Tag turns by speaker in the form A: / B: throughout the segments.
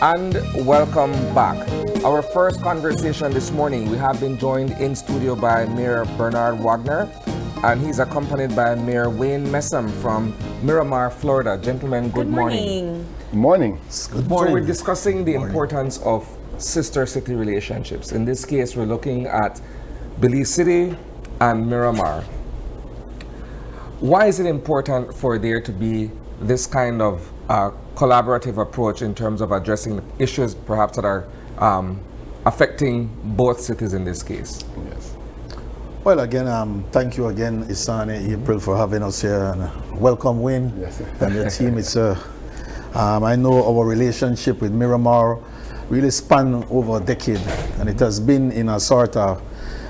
A: And welcome back. Our first conversation this morning, we have been joined in studio by Mayor Bernard Wagner, and he's accompanied by Mayor Wayne Messam from Miramar, Florida. Gentlemen, good morning.
B: Good morning.
C: Good
A: So
C: morning.
A: we're discussing the importance of sister city relationships. In this case, we're looking at Belize City and Miramar. Why is it important for there to be this kind of collaborative approach in terms of addressing issues perhaps that are affecting both cities in this case?
B: Yes.
C: Well, again, thank you again, Isani, April, for having us here, and welcome, Wayne,
B: Yes.
C: and your team. I know our relationship with Miramar really spanned over a decade, and it has been in a sort of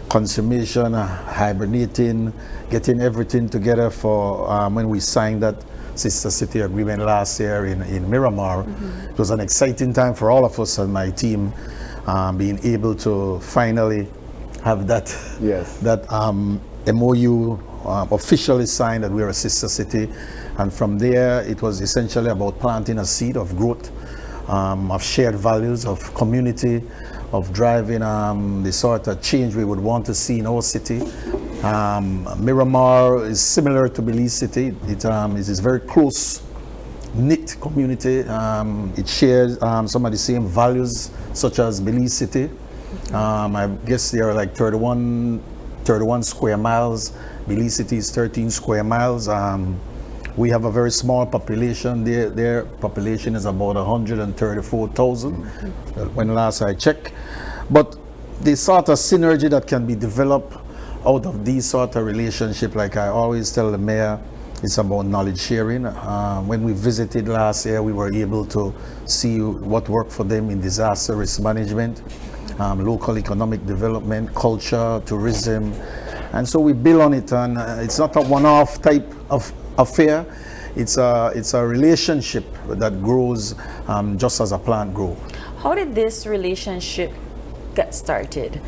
C: consummation, hibernating, getting everything together for when we signed that Sister City agreement last year in Miramar. It was an exciting time for all of us and my team, being able to finally have that MOU officially signed that we're a sister city. And from there, it was essentially about planting a seed of growth, of shared values, of community, of driving the sort of change we would want to see in our city. Miramar is similar to Belize City. It is a very close knit community. It shares some of the same values such as Belize City. I guess there are like 31 square miles. Belize City is 13 square miles. We have a very small population. Their population is about 134,000 when last I checked. But the sort of synergy that can be developed out of these sort of relationship, like I always tell the mayor, it's about knowledge sharing. When we visited last year, we were able to see what worked for them in disaster risk management, local economic development, culture, tourism. And so we build on it, and it's not a one-off type of affair. It's a relationship that grows just as a plant grows.
D: How did this relationship get started?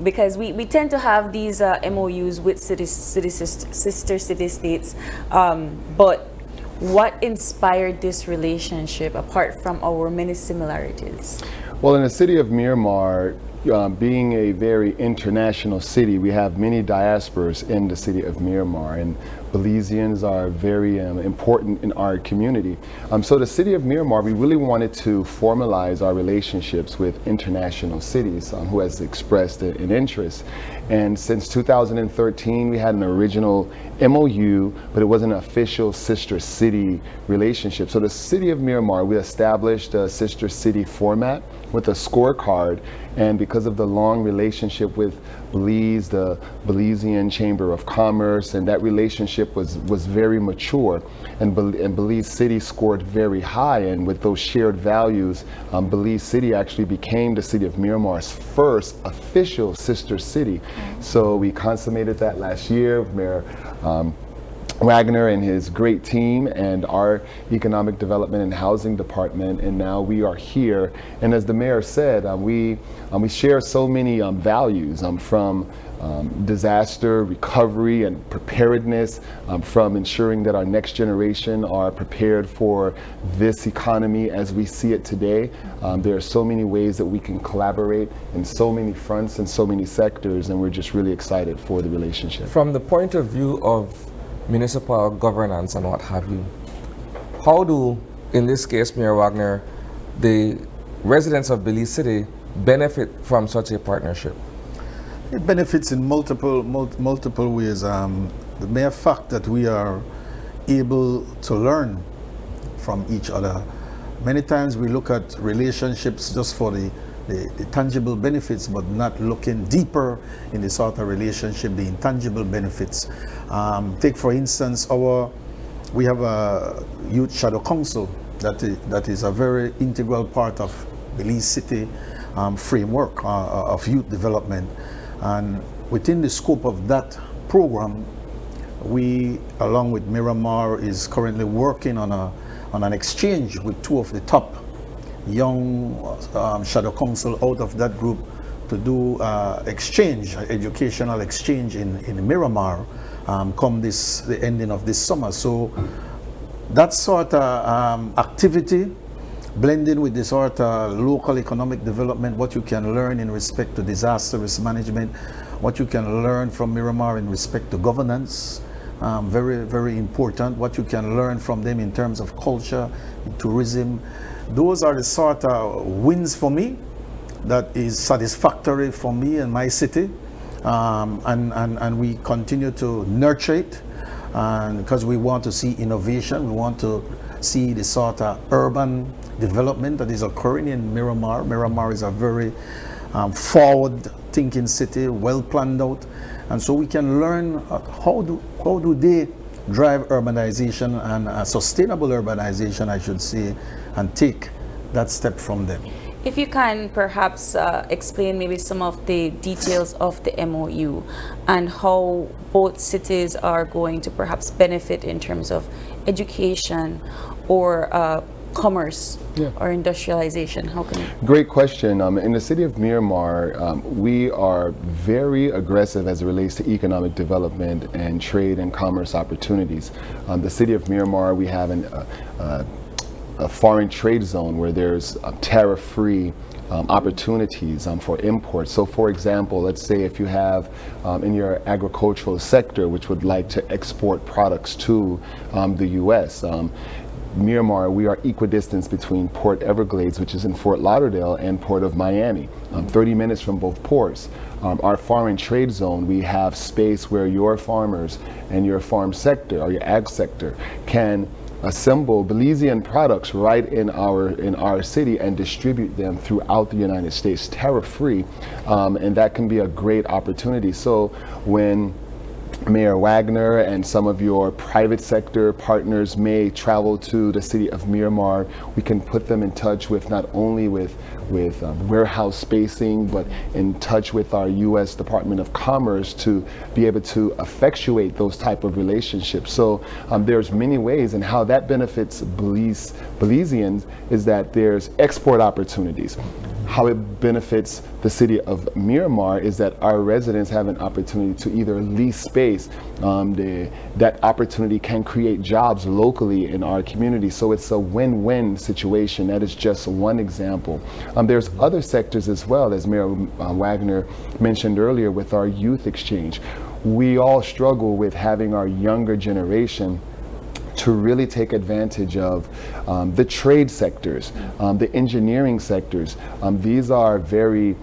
D: Because we tend to have these MOUs with sister city states, but what inspired this relationship apart from our many similarities?
B: Well, in the city of Miramar, being a very international city, we have many diasporas in the city of Miramar, and Belizeans are very important in our community. So the city of Miramar, we really wanted to formalize our relationships with international cities who has expressed an interest. And since 2013, we had an original MOU, but it wasn't an official sister city relationship. So the city of Miramar, we established a sister city format with a scorecard, and because of the long relationship with Belize, the Belizean Chamber of Commerce, and that relationship was very mature, and Belize City scored very high, and with those shared values, Belize City actually became the city of Miramar's first official sister city. So we consummated that last year with Mayor Wagner and his great team and our economic development and housing department, and now we are here. And as the mayor said, we share so many values from disaster recovery and preparedness, from ensuring that our next generation are prepared for this economy as we see it today. There are so many ways that we can collaborate in so many fronts and so many sectors, and we're just really excited for the relationship.
A: From the point of view of municipal governance and what have you, how do, in this case, Mayor Wagner, the residents of Belize City benefit from such a partnership?
C: It benefits in multiple ways. The mere fact that we are able to learn from each other. Many times we look at relationships just for the tangible benefits, but not looking deeper in the sort of relationship, the intangible benefits. Take for instance, we have a youth shadow council that is a very integral part of Belize City framework of youth development. And within the scope of that program, we, along with Miramar, is currently working on an exchange with two of the top young shadow council out of that group to do educational exchange in Miramar come the ending of this summer. So that sort of activity blending with this sort of local economic development, what you can learn in respect to disaster risk management, what you can learn from Miramar in respect to governance, very, very important, what you can learn from them in terms of culture, tourism. Those are the sort of wins for me that is satisfactory for me and my city. And we continue to nurture it because we want to see innovation, we want to see the sort of urban development that is occurring in Miramar. Miramar is a very forward-thinking city, well planned out, and so we can learn how do they drive urbanization and sustainable urbanization, I should say, and take that step from them.
D: If you can perhaps explain maybe some of the details of the MOU and how both cities are going to perhaps benefit in terms of education or commerce or industrialization. How can you?
B: Great question. In the city of Miramar, we are very aggressive as it relates to economic development and trade and commerce opportunities. The city of Miramar, we have a foreign trade zone where there's tariff-free opportunities for imports. So for example, let's say if you have in your agricultural sector which would like to export products to the US, Miramar, we are equidistant between Port Everglades, which is in Fort Lauderdale, and Port of Miami, 30 minutes from both ports. Our foreign trade zone, we have space where your farmers and your farm sector or your ag sector can assemble Belizean products right in our city and distribute them throughout the United States tariff-free, and that can be a great opportunity. So when Mayor Wagner and some of your private sector partners may travel to the city of Miramar, we can put them in touch with not only with warehouse spacing, but in touch with our U.S. Department of Commerce to be able to effectuate those type of relationships. So there's many ways, and how that benefits Belizeans is that there's export opportunities. How it benefits the city of Miramar is that our residents have an opportunity to either lease space. That opportunity can create jobs locally in our community. So it's a win-win situation. That is just one example. There's other sectors as well, as Mayor Wagner mentioned earlier, with our youth exchange. We all struggle with having our younger generation to really take advantage of the trade sectors, the engineering sectors. These are very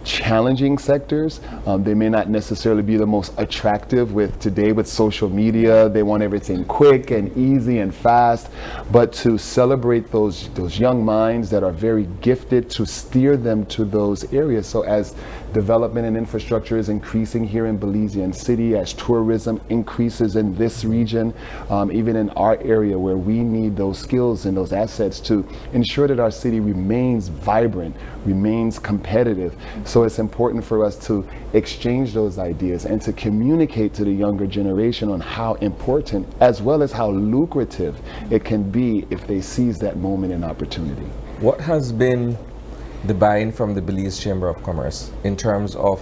B: challenging sectors. They may not necessarily be the most attractive today with social media. They want everything quick and easy and fast, but to celebrate those young minds that are very gifted, to steer them to those areas. So as development and infrastructure is increasing here in Belizean City, as tourism increases in this region, even in our area where we need those skills and those assets to ensure that our city remains vibrant, remains competitive. So it's important for us to exchange those ideas and to communicate to the younger generation on how important as well as how lucrative it can be if they seize that moment and opportunity.
A: What has been the buy-in from the Belize Chamber of Commerce in terms of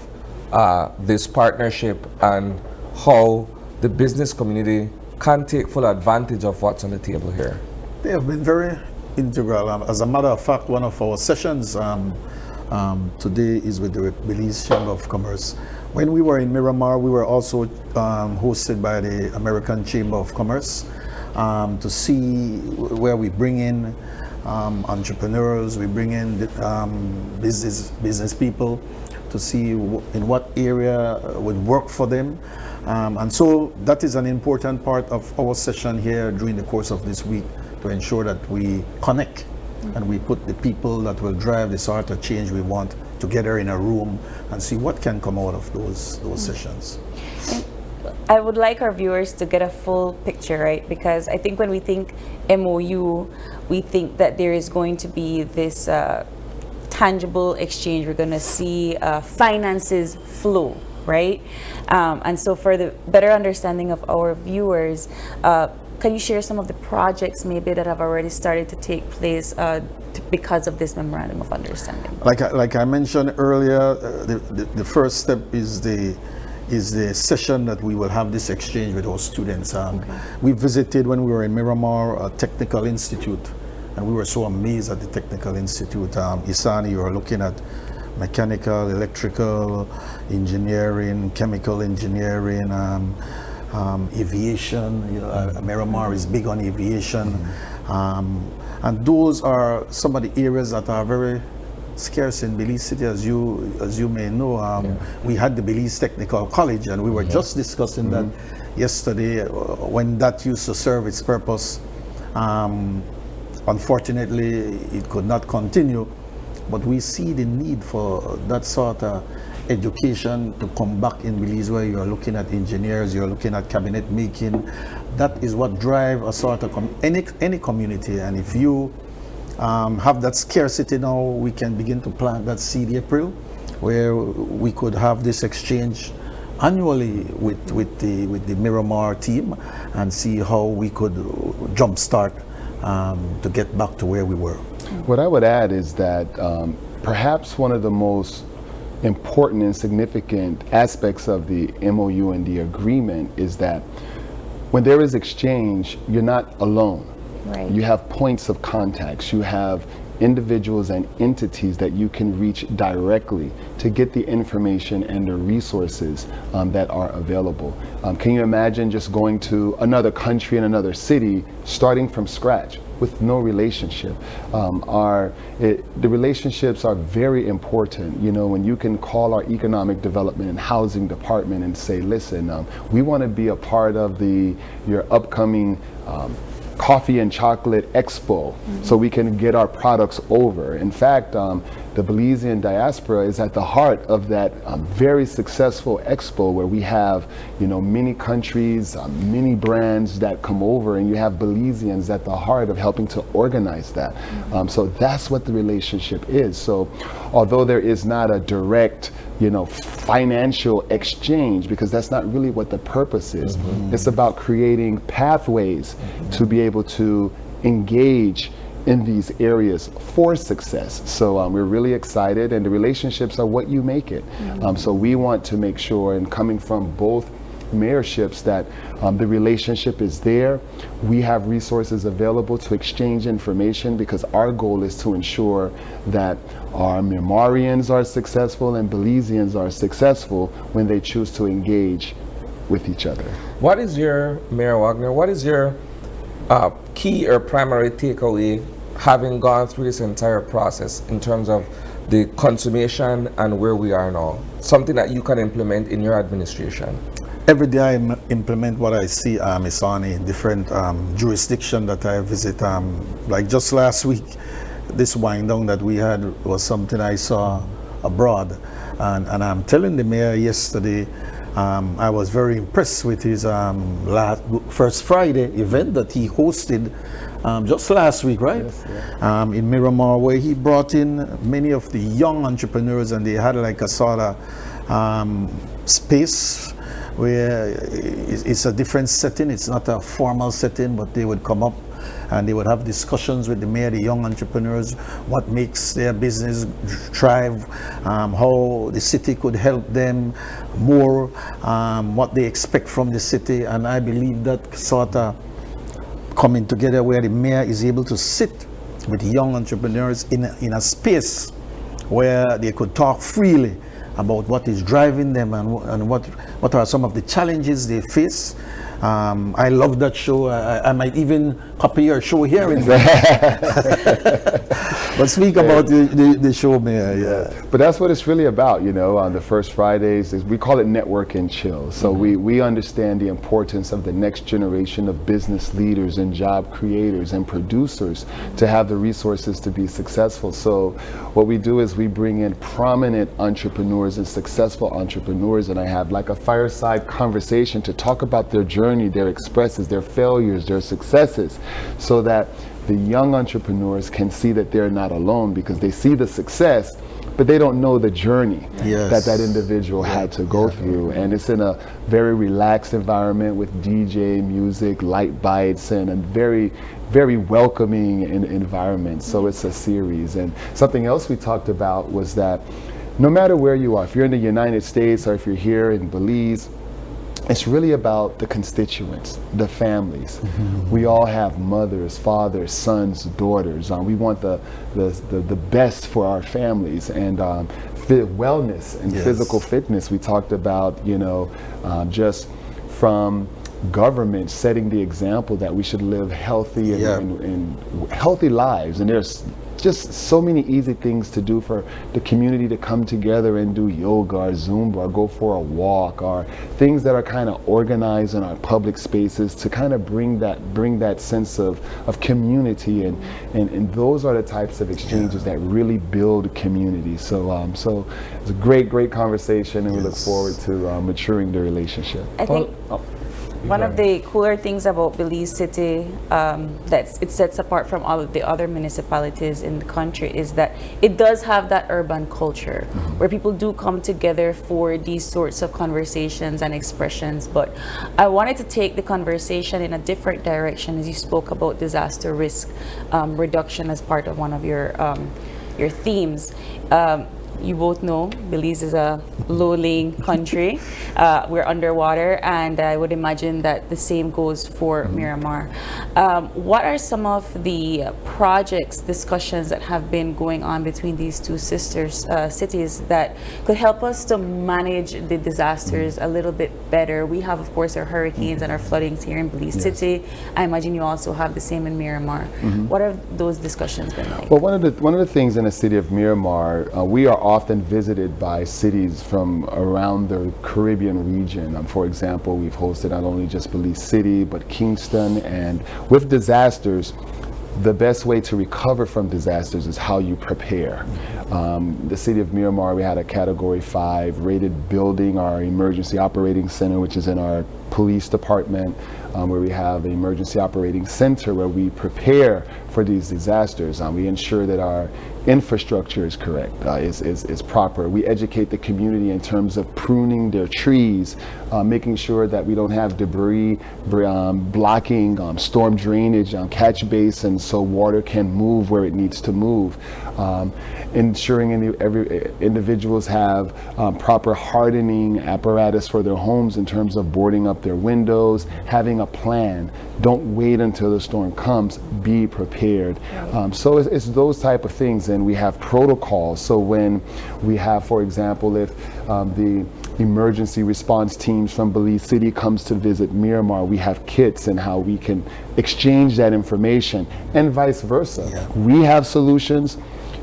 A: this partnership and how the business community can take full advantage of what's on the table here?
C: They have been very integral. As a matter of fact, one of our sessions today is with the Belize Chamber of Commerce. When we were in Miramar, we were also hosted by the American Chamber of Commerce to see where we bring in entrepreneurs, we bring in business people to see in what area would work for them. And so that is an important part of our session here during the course of this week, to ensure that we connect and we put the people that will drive the sort of change we want together in a room and see what can come out of those sessions.
D: I would like our viewers to get a full picture, right? Because I think when we think MOU, we think that there is going to be this tangible exchange. We're going to see finances flow, right? And so for the better understanding of our viewers, can you share some of the projects maybe that have already started to take place because of this memorandum of understanding?
C: Like I mentioned earlier, the first step is the session that we will have this exchange with our students. We visited, when we were in Miramar, a technical institute and we were so amazed at the Technical Institute. Isani, you are looking at mechanical, electrical, engineering, chemical engineering, aviation. You know, Miramar is big on aviation, and those are some of the areas that are very scarce in Belize City, as you may know. We had the Belize Technical College, and we were just discussing that yesterday when that used to serve its purpose. Unfortunately, it could not continue, but we see the need for that sort of education to come back in Belize, where you are looking at engineers, you're looking at cabinet making. That is what drive a sort of any community. And if you have that scarcity now, we can begin to plant that seed April, where we could have this exchange annually with the Miramar team and see how we could jumpstart to get back to where we were.
B: What I would add is that perhaps one of the most important and significant aspects of the MOU and the agreement is that when there is exchange, you're not alone.
D: Right.
B: You have points of contacts. You have individuals and entities that you can reach directly to get the information and the resources that are available. Can you imagine just going to another country and another city, starting from scratch with no relationship? The relationships are very important. You know, when you can call our economic development and housing department and say, listen, we want to be a part of your upcoming coffee and chocolate expo, so we can get our products over. In fact, the Belizean diaspora is at the heart of that very successful expo, where we have, you know, many countries, many brands that come over, and you have Belizeans at the heart of helping to organize that. So that's what the relationship is. So although there is not a direct, you know, financial exchange, because that's not really what the purpose is. It's about creating pathways to be able to engage in these areas for success. So we're really excited, and the relationships are what you make it. So we want to make sure, and coming from both mayorships, that the relationship is there. We have resources available to exchange information, because our goal is to ensure that our Miramarians are successful and Belizeans are successful when they choose to engage with each other.
A: What is your, Mayor Wagner, what is your key or primary takeaway, having gone through this entire process, in terms of the consummation and where we are now? Something that you can implement in your administration.
C: Every day I implement what I see, Isani, in different jurisdiction that I visit. Like just last week, this wind down that we had was something I saw abroad. And I'm telling the mayor yesterday, I was very impressed with his First Friday event that he hosted just last week, right?
B: Yes, yeah.
C: In Miramar, where he brought in many of the young entrepreneurs, and they had like a sort of space where it's a different setting. It's not a formal setting, but they would come up and they would have discussions with the mayor, the young entrepreneurs, what makes their business thrive, how the city could help them more, what they expect from the city. And I believe that sort of coming together, where the mayor is able to sit with young entrepreneurs in a space where they could talk freely about what is driving them and what are some of the challenges they face. I love that show. I might even copy your show here. But speak about the show, Mayor. Yeah.
B: But that's what it's really about, you know. On the first Fridays, we call it Network and Chill. So we understand the importance of the next generation of business leaders and job creators and producers to have the resources to be successful. So what we do is we bring in prominent entrepreneurs and successful entrepreneurs, and I have like a fireside conversation to talk about their journey, their expresses, their failures, their successes, so that the young entrepreneurs can see that they're not alone, because they see the success, but they don't know the journey that individual had to go through. And it's in a very relaxed environment with DJ, music, light bites, and a very, very welcoming environment. So it's a series. And something else we talked about was that no matter where you are, if you're in the United States or if you're here in Belize, it's really about the constituents, the families. We all have mothers, fathers, sons, daughters. We want the best for our families, and wellness and physical fitness. We talked about, just from government setting the example that we should live healthy and healthy lives, and there's just so many easy things to do for the community to come together and do yoga or Zumba or go for a walk, or things that are kind of organized in our public spaces to kind of bring that sense of community, and those are the types of exchanges that really build community. So so it's a great conversation, and we look forward to maturing the relationship.
D: I think one of the cooler things about Belize City that it sets apart from all of the other municipalities in the country is that it does have that urban culture where people do come together for these sorts of conversations and expressions. But I wanted to take the conversation in a different direction, as you spoke about disaster risk reduction as part of one of your themes. You both know Belize is a low-lying country. We're underwater, and I would imagine that the same goes for Miramar. What are some of the projects, discussions that have been going on between these two sister cities that could help us to manage the disasters a little bit better? We have, of course, our hurricanes and our floodings here in Belize City. I imagine you also have the same in Miramar. What have those discussions been like?
B: Well, one of the things in the city of Miramar, we are often visited by cities from around the Caribbean region. For example, we've hosted not only just Belize City, but Kingston. And with disasters, the best way to recover from disasters is how you prepare. The city of Miramar, we had a Category 5 rated building, our emergency operating center, which is in our police department, where we have an emergency operating center where we prepare for these disasters. We ensure that our infrastructure is correct, is proper. We educate the community in terms of pruning their trees, making sure that we don't have debris blocking storm drainage, catch basins, so water can move where it needs to move. Ensuring every individuals have proper hardening apparatus for their homes in terms of boarding up their windows, having a plan. Don't wait until the storm comes, be prepared. So it's those type of things, and we have protocols. So when we have, for example, if the emergency response teams from Belize City comes to visit Miramar, we have kits and how we can exchange that information, and vice versa. We have solutions,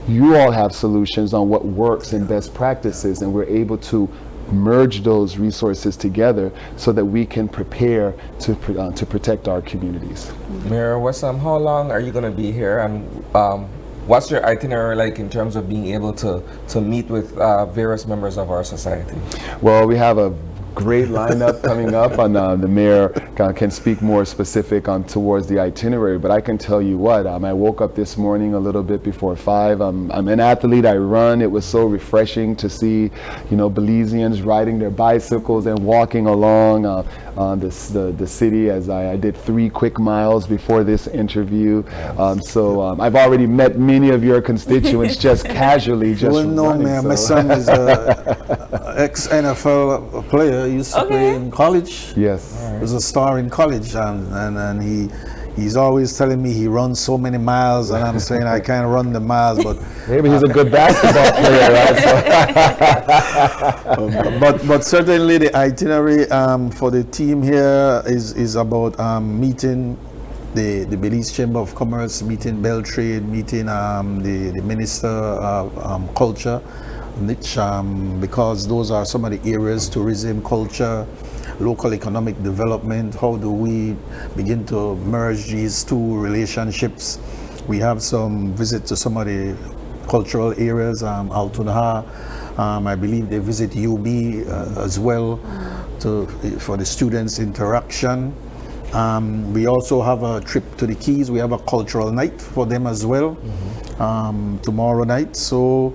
B: you all have solutions on what works and best practices, and we're able to merge those resources together so that we can prepare to protect our communities.
A: Mayor Wessam, how long are you going to be here, and what's your itinerary like in terms of being able to meet with various members of our society?
B: Well, we have a great lineup coming up, and the mayor can speak more specific on towards the itinerary, but I can tell you what, I woke up this morning a little bit before 5. I'm an athlete, I run. It was so refreshing to see, Belizeans riding their bicycles and walking along the city, as I did 3 quick miles before this interview. So I've already met many of your constituents just casually. Just
C: well, no,
B: running,
C: man,
B: so.
C: my son is an ex-NFL player. He used to play in college.
B: Yes.
C: He was a star in college, and he's always telling me he runs so many miles, and I'm saying I can't run the miles, but
B: maybe he's a good basketball player, right? So
C: but certainly the itinerary for the team here is about meeting the Belize Chamber of Commerce, meeting Beltrade, meeting the Minister of Culture, which, because those are some of the areas: tourism, culture, local economic development. How do we begin to merge these two relationships? We have some visit to some of the cultural areas, Altunha. I believe they visit UB as well for the students' interaction. We also have a trip to the Keys. We have a cultural night for them as well tomorrow night. So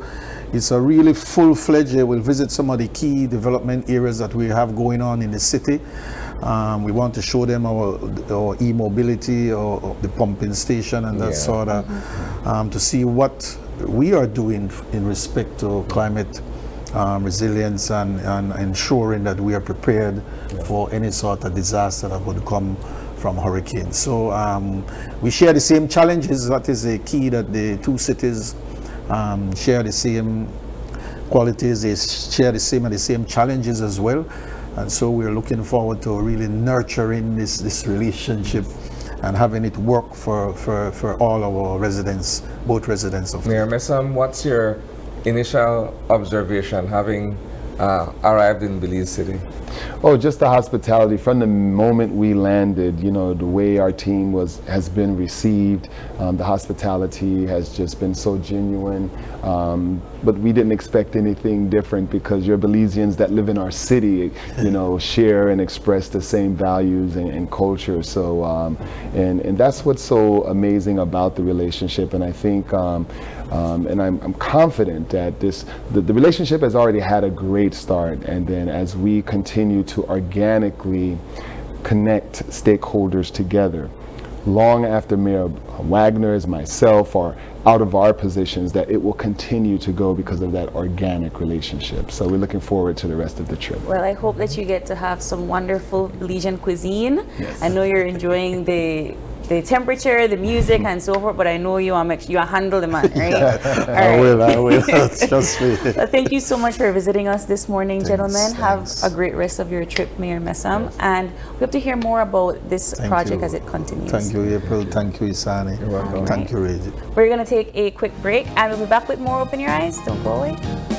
C: it's a really full-fledged. We'll visit some of the key development areas that we have going on in the city. We want to show them our e-mobility or the pumping station and that sort of, to see what we are doing in respect to climate resilience and ensuring that we are prepared for any sort of disaster that would come from hurricanes. So we share the same challenges. That is the key, that the two cities share the same qualities, they share the same challenges as well. And so we're looking forward to really nurturing this relationship and having it work for all our residents, both residents of
A: Mayor Messam, what's your initial observation having arrived in Belize City?
B: Oh, just the hospitality from the moment we landed. You know, the way our team has been received, the hospitality has just been so genuine. But we didn't expect anything different, because you're Belizeans that live in our city, you know, share and express the same values and culture. So, and that's what's so amazing about the relationship. And I think, and I'm confident that the relationship has already had a great start. And then as we continue to organically connect stakeholders together, long after Mayor Wagner's, myself are out of our positions, that it will continue to go because of that organic relationship. So we're looking forward to the rest of the trip.
D: Well, I hope that you get to have some wonderful Belizean cuisine.
B: Yes.
D: I know you're enjoying the temperature, the music, and so forth, but I know you are handle the man, right? All right.
C: I will. Trust me.
D: Well, thank you so much for visiting us this morning, gentlemen.
C: Thanks.
D: Have a great rest of your trip, Mayor Messam, and we hope to hear more about this project as it continues.
C: Thank you, April. Thank you, Isani.
A: You're welcome.
C: Thank you, Reggie.
D: We're going to take a quick break, and we'll be back with more Open Your Eyes. Don't go away.